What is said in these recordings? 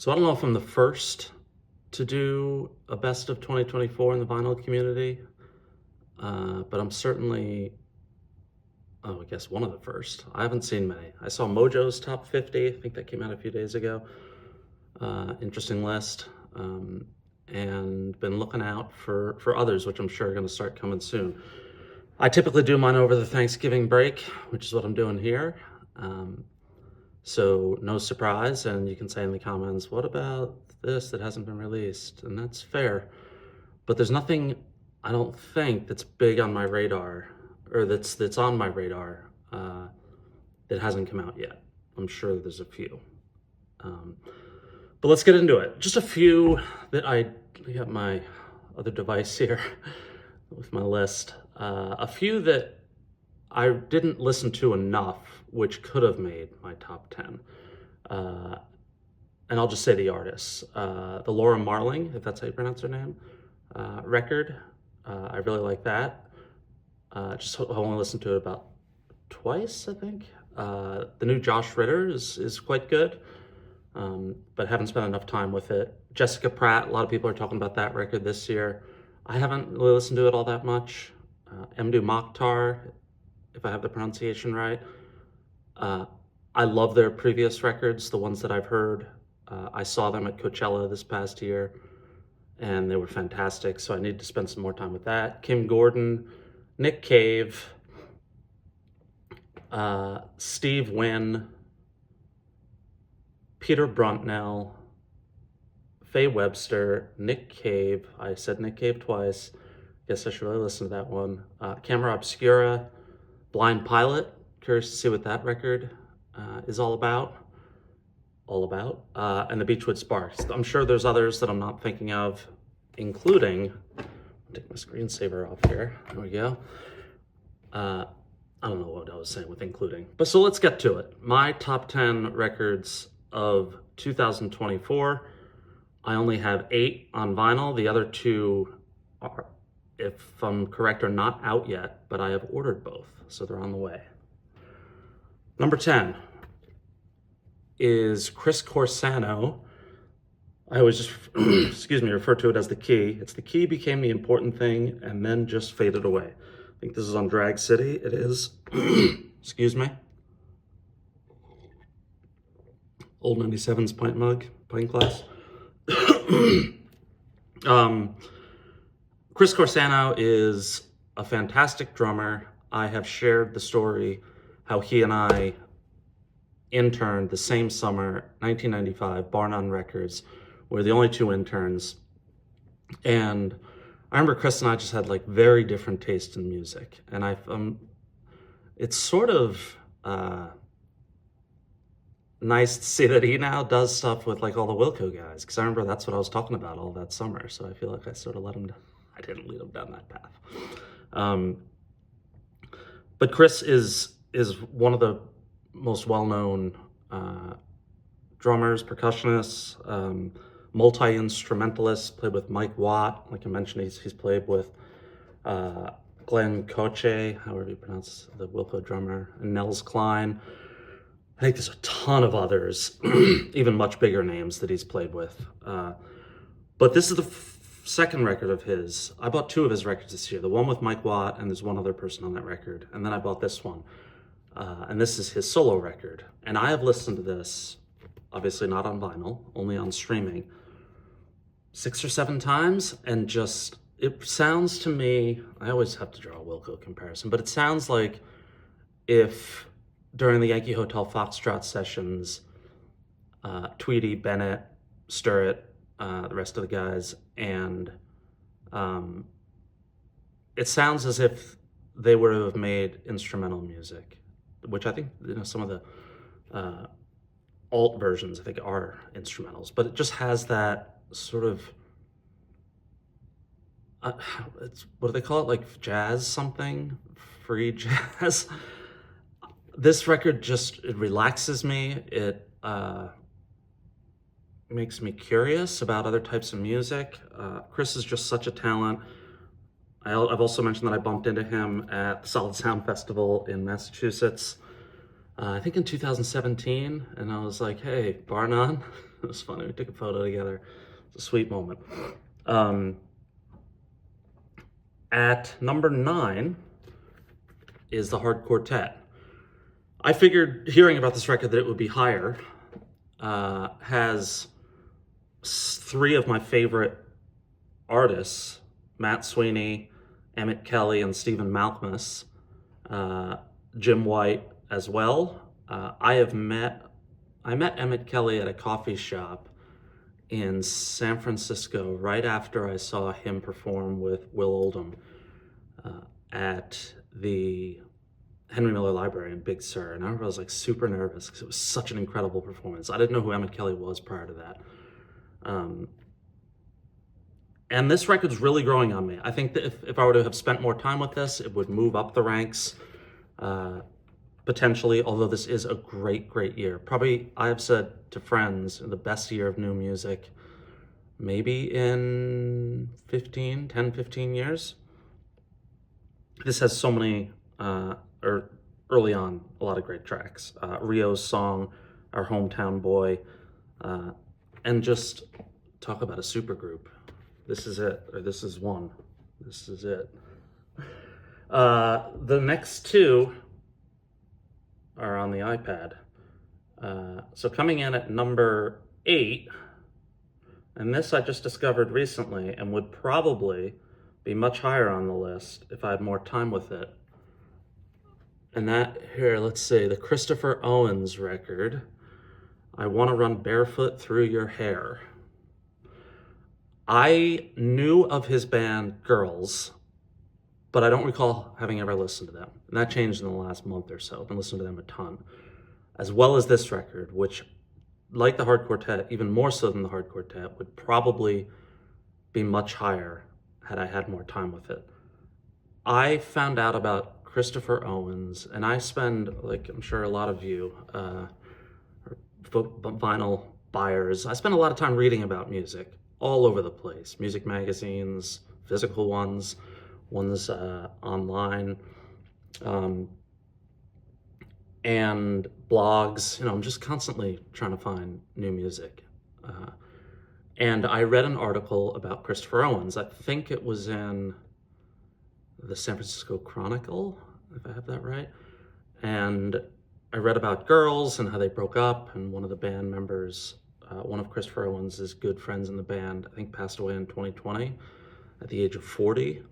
So I don't know if I'm the first to do a best of 2024 in the vinyl community, but I'm certainly, I guess one of the first. I haven't seen many. I saw Mojo's Top 50, I think that came out a few days ago. Interesting list. And been looking out for others, which I'm sure are gonna start coming soon. I typically do mine over the Thanksgiving break, which is what I'm doing here. So no surprise, and you can say in the comments, what about this that hasn't been released? And that's fair, but there's nothing, I don't think, that's big on my radar, or that's on my radar, that hasn't come out yet. I'm sure there's a few. But let's get into it. Just a few that I got my other device here with my list. A few that I didn't listen to enough, which could have made my top 10. And I'll just say the artists. The Laura Marling, if that's how you pronounce her name, record. I really like that. I only listened to it about twice, I think. The new Josh Ritter is quite good, but haven't spent enough time with it. Jessica Pratt, a lot of people are talking about that record this year. I haven't really listened to it all that much. Mdu Mokhtar, if I have the pronunciation right. I love their previous records, the ones that I've heard. I saw them at Coachella this past year, and they were fantastic, so I need to spend some more time with that. Kim Gordon, Nick Cave, Steve Wynn, Peter Bruntnell, Faye Webster, Nick Cave. I said Nick Cave twice. Guess I should really listen to that one. Camera Obscura, Blind Pilot. Curious to see what that record is all about. And the Beechwood Sparks. I'm sure there's others that I'm not thinking of, including, I'll take my screensaver off here. There we go. I don't know what I was saying with including, but so let's get to it. My top 10 records of 2024. I only have 8 on vinyl. The other 2 are, if I'm correct, are not out yet, but I have ordered both, so they're on the way. Number 10 is Chris Corsano. I always just, refer to it as The Key. It's The Key became the important thing and then just faded away. I think this is on Drag City. It is, excuse me. Old 97's pint glass. Chris Corsano is a fantastic drummer. I have shared the story how he and I interned the same summer, 1995, Bar None Records. We're the only 2 interns. And I remember Chris and I just had like very different taste in music. And it's sort of nice to see that he now does stuff with like all the Wilco guys, because I remember that's what I was talking about all that summer. So I feel like I sort of I didn't lead him down that path. But Chris is one of the most well-known drummers, percussionists, multi-instrumentalists. Played with Mike Watt, like I mentioned. He's played with Glenn Koche, however you pronounce the Wilco drummer, and Nels Klein. I think there's a ton of others, even much bigger names that he's played with. But this is the second record of his. I bought 2 of his records this year. The one with Mike Watt, and there's one other person on that record. And then I bought this one. And this is his solo record. And I have listened to this, obviously not on vinyl, only on streaming, 6 or 7 times. And just, it sounds to me, I always have to draw a Wilco comparison, but it sounds like if during the Yankee Hotel Foxtrot sessions, Tweedy, Bennett, Sturritt, the rest of the guys, and it sounds as if they would have made instrumental music, which I think, some of the alt versions I think are instrumentals, but it just has that sort of what do they call it, like jazz something, free jazz. This record just, it relaxes me. It makes me curious about other types of music. Chris is just such a talent. I've also mentioned that I bumped into him at the Solid Sound Festival in Massachusetts, I think in 2017, and I was like, hey, Bar None, It was funny. We took a photo together. It's a sweet moment. At number 9 is the Hard Quartet. I figured, hearing about this record, that it would be higher. Has 3 of my favorite artists, Matt Sweeney, Emmett Kelly, and Stephen Malkmus. Jim White as well. I met Emmett Kelly at a coffee shop in San Francisco right after I saw him perform with Will Oldham at the Henry Miller Library in Big Sur. And I remember I was like super nervous because it was such an incredible performance. I didn't know who Emmett Kelly was prior to that. And this record's really growing on me. I think that if I were to have spent more time with this, it would move up the ranks, potentially, although this is a great, great year. Probably, I have said to friends, the best year of new music, maybe in 10, 15 years. This has so many, or early on, a lot of great tracks. Rio's song, Our Hometown Boy, and just talk about a supergroup. This is it, or this is one. This is it. The next 2 are on the iPad. So coming in at number 8, and this I just discovered recently and would probably be much higher on the list if I had more time with it. And that, here, let's see, the Christopher Owens record, I Want to Run Barefoot Through Your Hair. I knew of his band Girls, but I don't recall having ever listened to them. And that changed in the last month or so. I've been listening to them a ton. As well as this record, which, like the Hard Quartet, even more so than the Hard Quartet, would probably be much higher had I had more time with it. I found out about Christopher Owens, and I spend, like I'm sure a lot of you, vinyl buyers, I spend a lot of time reading about music all over the place. Music magazines, physical ones online, and blogs. You know, I'm just constantly trying to find new music. And I read an article about Christopher Owens. I think it was in the San Francisco Chronicle, if I have that right. And I read about Girls and how they broke up, and one of the band members, one of Christopher Owens' good friends in the band, I think passed away in 2020 at the age of 40.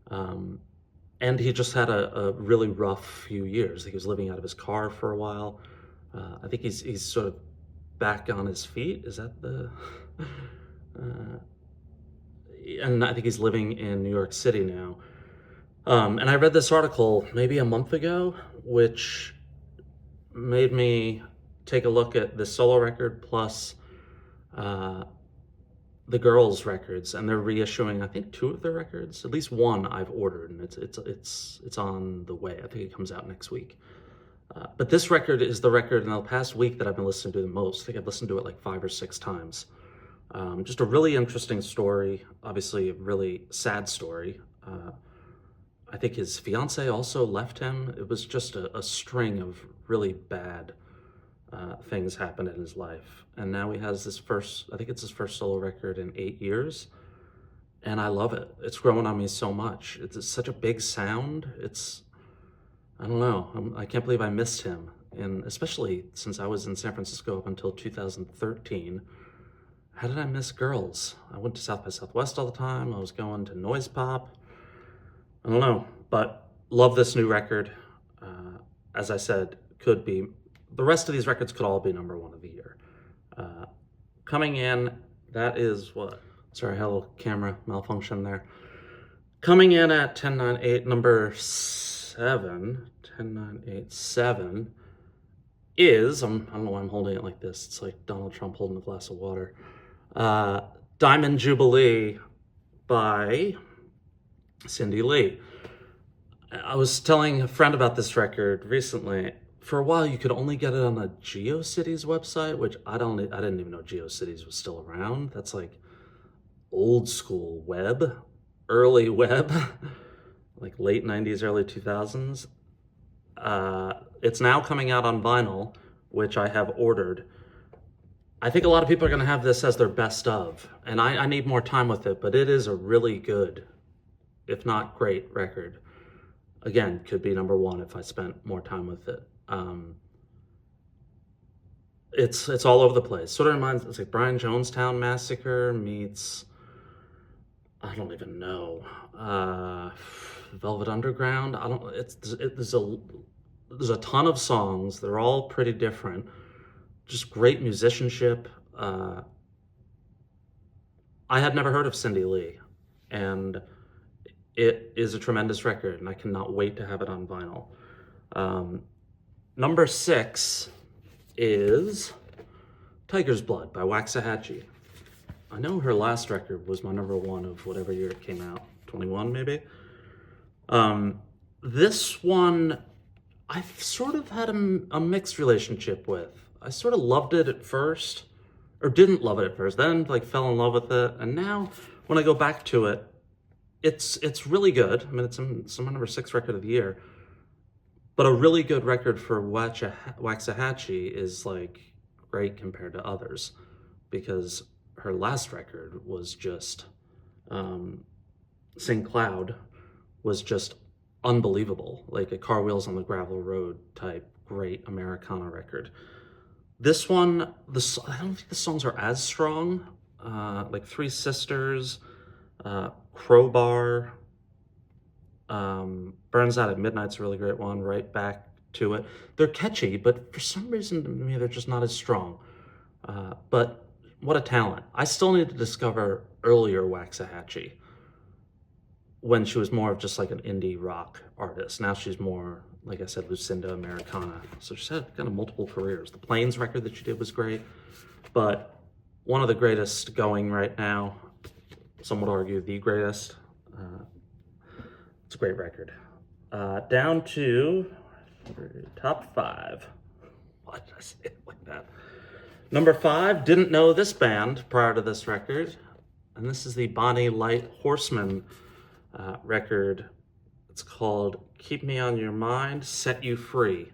And he just had a really rough few years. He was living out of his car for a while. I think he's sort of back on his feet. Is that the... and I think he's living in New York City now. And I read this article maybe a month ago, which made me take a look at the solo record plus the Girls records, and they're reissuing, I think, 2 of their records. At least one I've ordered, and it's on the way. I think it comes out next week. But this record is the record in the past week that I've been listening to the most. I think I've listened to it like 5 or 6 times. Just a really interesting story, obviously a really sad story. I think his fiance also left him. It was just a string of really bad things happened in his life. And now he has this I think it's his first solo record in 8 years. And I love it. It's growing on me so much. It's such a big sound. I don't know. I can't believe I missed him. And especially since I was in San Francisco up until 2013. How did I miss Girls? I went to South by Southwest all the time. I was going to Noise Pop. I don't know, but love this new record. As I said, could be, the rest of these records could all be number 1 of the year. Coming in, that is what? Sorry, I had a little camera malfunction there. Coming in at 1098, number 7, 10987 is, I don't know why I'm holding it like this. It's like Donald Trump holding a glass of water. Diamond Jubilee by Cindy Lee. I was telling a friend about this record recently. For a while, you could only get it on the GeoCities website, which I didn't even know GeoCities was still around. That's like old school web, early web, like late 90s, early 2000s. It's now coming out on vinyl, which I have ordered. I think a lot of people are going to have this as their best of, and I need more time with it, but it is a really good, if not great, record. Again, could be number one if I spent more time with it. It's all over the place. Sort of reminds, it's like Brian Jonestown Massacre meets, I don't even know, Velvet Underground. I don't. There's a ton of songs. They're all pretty different. Just great musicianship. I had never heard of Cindy Lee, and it is a tremendous record, and I cannot wait to have it on vinyl. Number 6 is Tiger's Blood by Waxahatchee. I know her last record was my number 1 of whatever year it came out, 21 maybe. This one, I've sort of had a mixed relationship with. I sort of loved it at first, or didn't love it at first, then like fell in love with it, and now when I go back to it, it's really good. I mean, it's my number 6 record of the year, but a really good record for Waxahatchee is like great compared to others, because her last record was just, Sing Cloud was just unbelievable, like a Car Wheels on the Gravel Road type great Americana record. This one, I don't think the songs are as strong, like Three Sisters, Crowbar, Burns Out at Midnight's a really great one, Right Back to It. They're catchy, but for some reason to me they're just not as strong. But what a talent. I still need to discover earlier Waxahatchee, when she was more of just like an indie rock artist. Now she's more, like I said, Lucinda Americana. So she's had kind of multiple careers. The Plains record that she did was great, but one of the greatest going right now, some would argue the greatest. It's a great record. Down to top 5. Why did I say it like that? Number 5, didn't know this band prior to this record, and this is the Bonnie Light Horseman record. It's called Keep Me on Your Mind, Set You Free.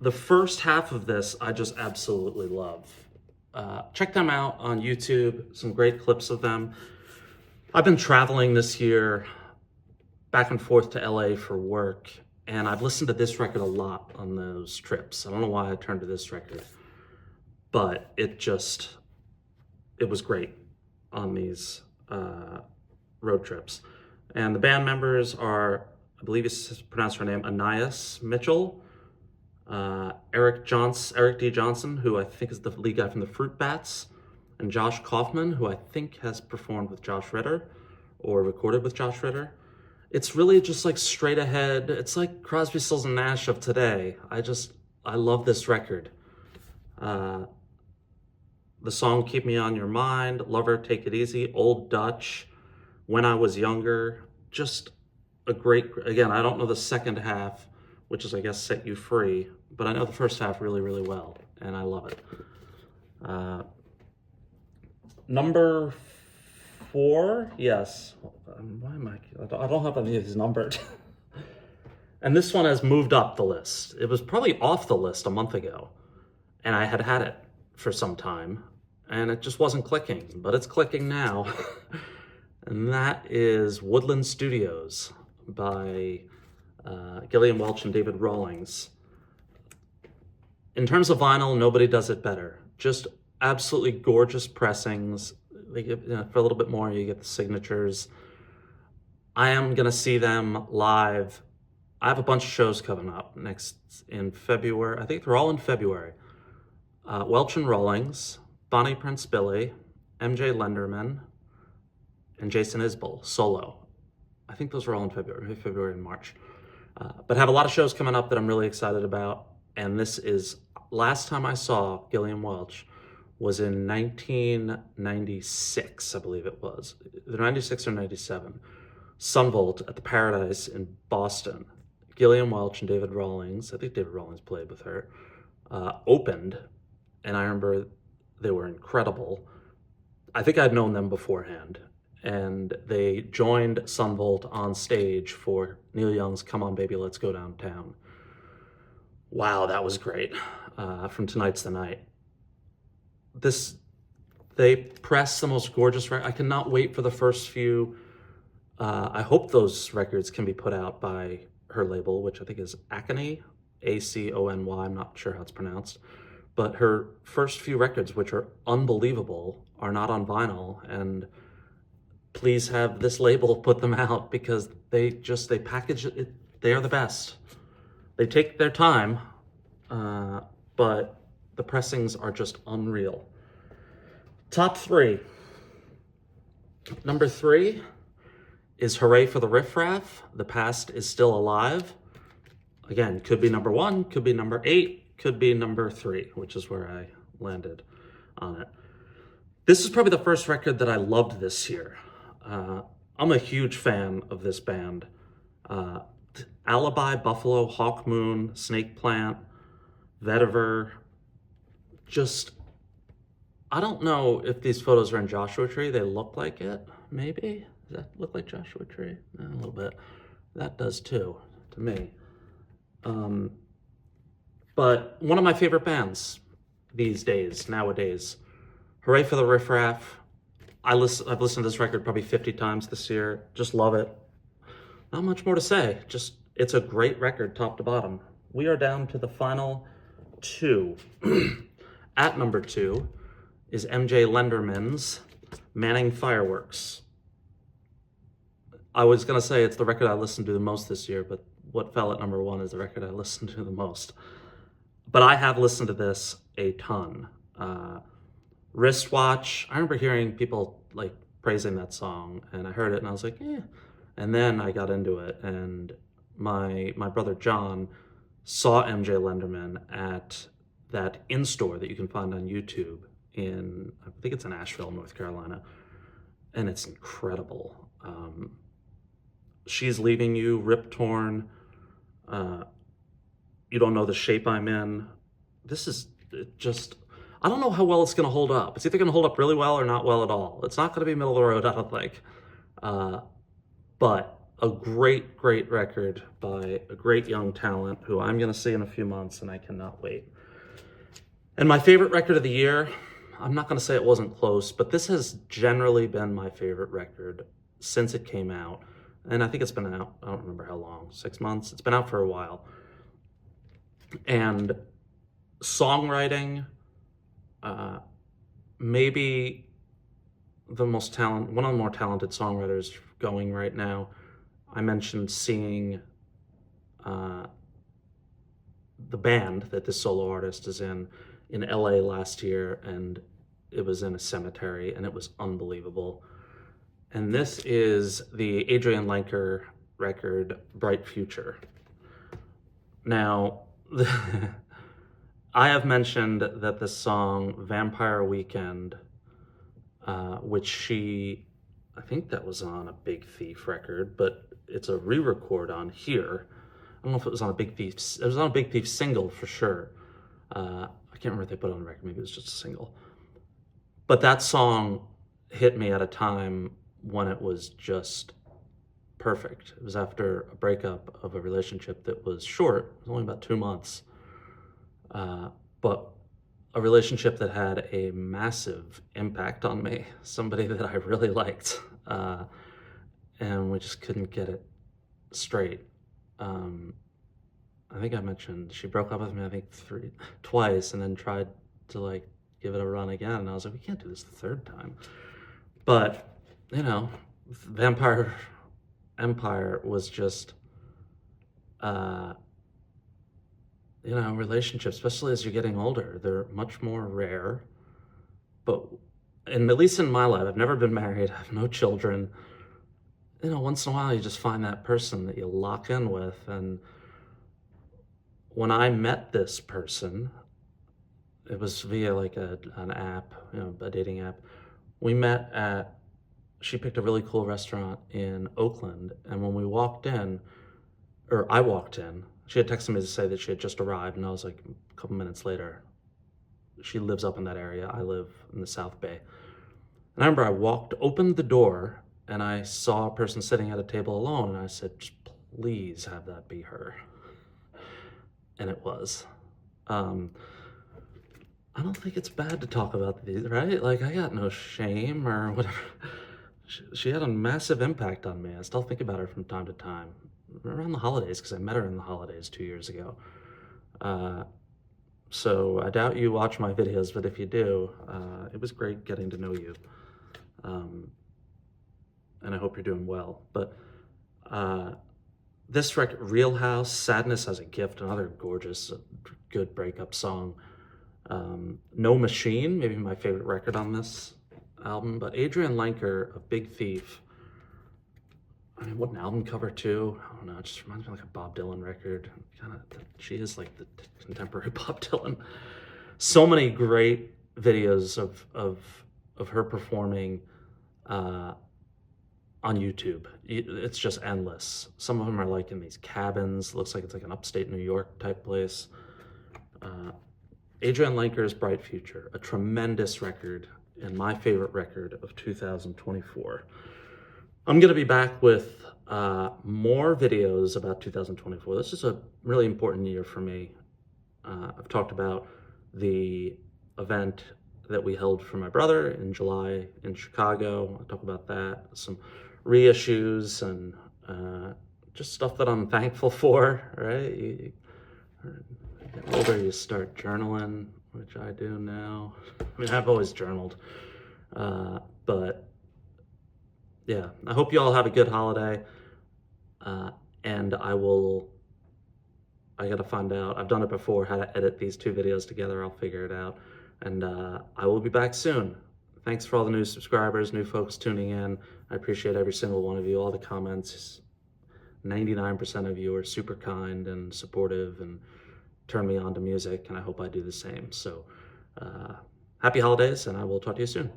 The first half of this I just absolutely love. Check them out on YouTube, some great clips of them. I've been traveling this year back and forth to LA for work, and I've listened to this record a lot on those trips. I don't know why I turned to this record, but it was great on these road trips. And the band members are, I believe it's pronounced her name, Anais Mitchell, Eric D. Johnson, who I think is the lead guy from the Fruit Bats, and Josh Kaufman, who I think has performed with Josh Ritter or recorded with Josh Ritter. It's really just like straight ahead. It's like Crosby, Stills and Nash of today. I love this record. The song Keep Me on Your Mind, Lover, Take It Easy, Old Dutch, When I Was Younger, just a great, again, I don't know the second half, which is, I guess, Set You Free, but I know the first half really, really well, and I love it. Number 4, yes. Why am I don't have any of these numbered. And this one has moved up the list. It was probably off the list a month ago, and I had it for some time, and it just wasn't clicking, but it's clicking now. And that is Woodland Studios by Gillian Welch and David Rawlings. In terms of vinyl, nobody does it better. Just absolutely gorgeous pressings. They give, for a little bit more, you get the signatures. I am gonna see them live. I have a bunch of shows coming up next in February. I think they're all in February. Welch and Rawlings, Bonnie Prince Billy, MJ Lenderman, and Jason Isbell, solo. I think those are all in February, maybe February and March. But have a lot of shows coming up that I'm really excited about. And this is, last time I saw Gillian Welch was in 1996, I believe it was. Either 96 or 97. Sunvolt at the Paradise in Boston. Gillian Welch and David Rawlings, I think David Rawlings played with her, opened. And I remember they were incredible. I think I'd known them beforehand. And they joined Sunvolt on stage for Neil Young's Come On Baby, Let's Go Downtown. Wow, that was great. From Tonight's the Night. they press the most gorgeous record. I cannot wait for the first few. I hope those records can be put out by her label, which I think is Acony, Acony. I'm not sure how it's pronounced. But her first few records, which are unbelievable, are not on vinyl. And please have this label put them out, because they package it. They are the best. They take their time, but the pressings are just unreal. Top 3. Number 3 is Hurray for the Riff Raff. The Past is Still Alive. Again, could be number 1, could be number 8, could be number 3, which is where I landed on it. This is probably the first record that I loved this year. I'm a huge fan of this band. Alibi, Buffalo, Hawk Moon, Snake Plant, Vetiver. Just, I don't know if these photos are in Joshua Tree. They look like it, maybe. Does that look like Joshua Tree? A little bit. That does too, to me. But one of my favorite bands nowadays. Hooray for the Riff Raff. I've listened to this record probably 50 times this year. Just love it. Not much more to say. Just, it's a great record, top to bottom. We are down to the final 2. At number 2 is MJ Lenderman's Manning Fireworks. I was going to say it's the record I listened to the most this year, but what fell at number 1 is the record I listened to the most. But I have listened to this a ton. Wristwatch, I remember hearing people like praising that song, and I heard it and I was like, eh. And then I got into it, and my brother John saw MJ Lenderman at that in-store that you can find on YouTube in, I think it's in Asheville, North Carolina, and it's incredible. She's Leaving You, Rip Torn, You Don't Know the Shape I'm In. This is just, I don't know how well it's going to hold up. It's either going to hold up really well or not well at all. It's not going to be middle of the road, I don't think. But a great, great record by a great young talent who I'm going to see in a few months, and I cannot wait. And my favorite record of the year, I'm not going to say it wasn't close, but this has generally been my favorite record since it came out. And I think it's been out, I don't remember how long, 6 months? It's been out for a while. And songwriting, maybe one of the more talented songwriters going right now. I mentioned seeing the band that this solo artist is in LA last year, and it was in a cemetery, and it was unbelievable. And this is the Adrian Lenker record, Bright Future. Now, I have mentioned that the song Vampire Weekend, which I think that was on a Big Thief record, but it's a re-record on here. I don't know if it was on a Big Thief, it was on a Big Thief single for sure. I can't remember if they put it on the record, maybe it was just a single. But that song hit me at a time when it was just perfect. It was after a breakup of a relationship that was short, it was only about 2 months. But a relationship that had a massive impact on me, somebody that I really liked, and we just couldn't get it straight. I think I mentioned she broke up with me, I think twice, and then tried to like give it a run again, and I was like, we can't do this the 3rd time. But, you know, Vampire Empire was just, you know, relationships, especially as you're getting older, they're much more rare. But, and at least in my life, I've never been married, I have no children. You know, once in a while you just find that person that you lock in with. And when I met this person, it was via like an app, you know, a dating app. We met she picked a really cool restaurant in Oakland, and when we walked in, or I walked in, she had texted me to say that she had just arrived, and I was like, a couple minutes later, she lives up in that area, I live in the South Bay. And I remember opened the door, and I saw a person sitting at a table alone, and I said, just please have that be her. And it was. I don't think it's bad to talk about these, right? Like, I got no shame or whatever. She had a massive impact on me. I still think about her from time to time. Around the holidays, because I met her in the holidays 2 years ago. So I doubt you watch my videos, but if you do, it was great getting to know you. And I hope you're doing well. But this record, Real House, Sadness as a Gift, another gorgeous, good breakup song. No Machine, maybe my favorite record on this album, but Adrienne Lenker of Big Thief. I mean, what an album cover too. I don't know, it just reminds me of like a Bob Dylan record. She is like the contemporary Bob Dylan. So many great videos of her performing on YouTube. It's just endless. Some of them are like in these cabins. Looks like it's like an upstate New York type place. Adrienne Lenker's Bright Future, a tremendous record and my favorite record of 2024. I'm going to be back with more videos about 2024. This is a really important year for me. I've talked about the event that we held for my brother in July in Chicago. I'll talk about that, some reissues and just stuff that I'm thankful for, right? You get older, you start journaling, which I do now. I mean, I've always journaled, but yeah, I hope you all have a good holiday. And I gotta find out, I've done it before, how to edit these two videos together. I'll figure it out. And I will be back soon. Thanks for all the new subscribers, new folks tuning in. I appreciate every single one of you, all the comments. 99% of you are super kind and supportive and turn me on to music, and I hope I do the same. So happy holidays, and I will talk to you soon.